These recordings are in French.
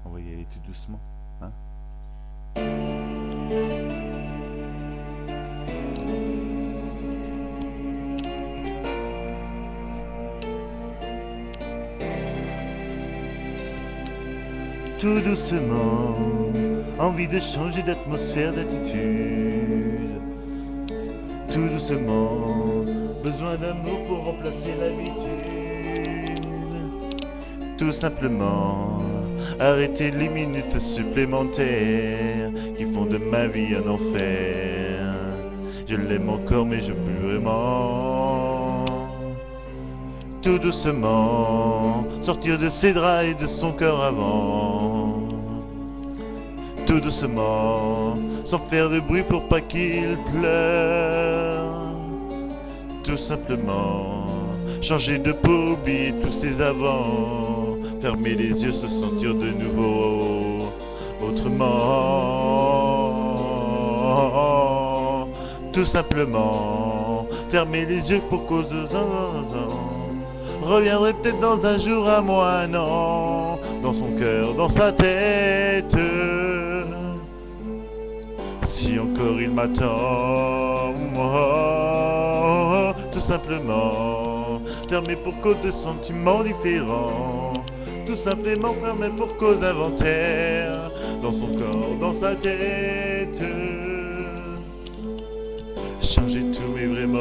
On va y aller tout doucement, hein. Tout doucement, envie de changer d'atmosphère, d'attitude. Tout doucement, besoin d'amour pour remplacer l'habitude. Tout simplement, arrêter les minutes supplémentaires qui font de ma vie un enfer. Je l'aime encore mais je plus vraiment. Tout doucement, sortir de ses draps et de son cœur avant. Tout doucement, sans faire de bruit pour pas qu'il pleure. Tout simplement, changer de peau, oublier tous ses avants. Fermer les yeux, se sentir de nouveau autrement. Tout simplement, fermer les yeux pour cause de reviendrai peut-être dans un jour à moi, non. Dans son cœur, dans sa tête. Si encore il m'attend, tout simplement, fermé pour cause de sentiments différents. Tout simplement fermé pour cause inventaire. Dans son corps, dans sa tête. Changer tout mais vraiment.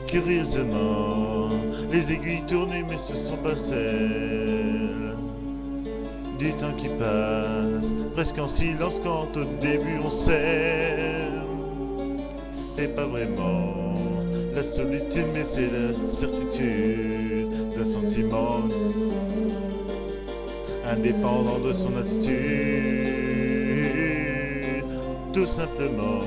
Curieusement, les aiguilles tournées mais ce sont pas celles du temps qui passe, presque en silence quand au début on s'aime. C'est pas vraiment la solitude mais c'est la certitude d'un sentiment indépendant de son attitude. Tout simplement,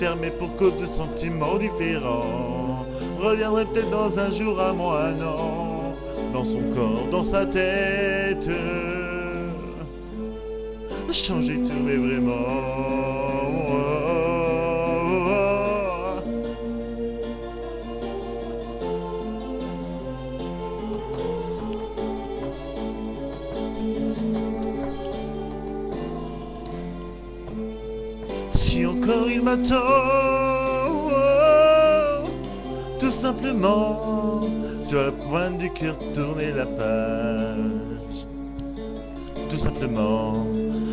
fermé pour cause de sentiments différents. Reviendrai peut-être dans un jour à moi, non. Dans son corps, dans sa tête. Changer tout mais vraiment. Si encore il m'attend, tout simplement, sur la pointe du cœur tourner la page. Tout simplement,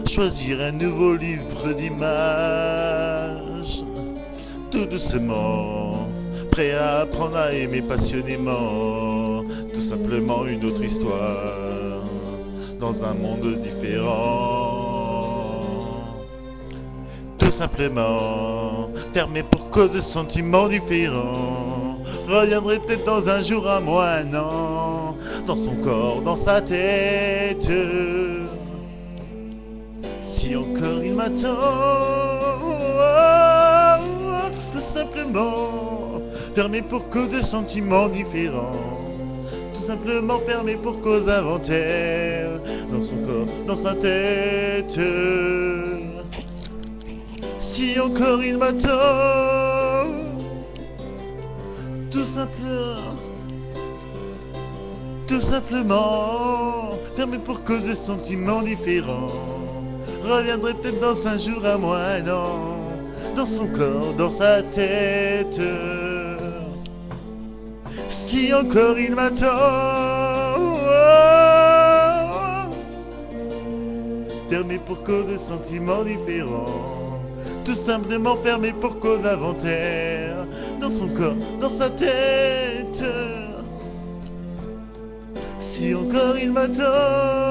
choisir un nouveau livre d'images. Tout doucement, prêt à apprendre à aimer passionnément. Tout simplement une autre histoire, dans un monde différent. Tout simplement, fermé pour cause de sentiments différents. Reviendrai peut-être dans un jour à moi, non. Dans son corps, dans sa tête. Si encore il m'attend, tout simplement, fermé pour cause de sentiments différents. Tout simplement fermé pour cause inventaire. Dans son corps, dans sa tête. Si encore il m'attend, tout simplement, fermé pour cause de sentiments différents. Reviendrai peut-être dans un jour à moi, non. Dans son corps, dans sa tête. Si encore il m'attend, fermé pour cause de sentiments différents. Tout simplement fermé pour cause inventaire. Dans son corps, dans sa tête. Si encore il m'attend.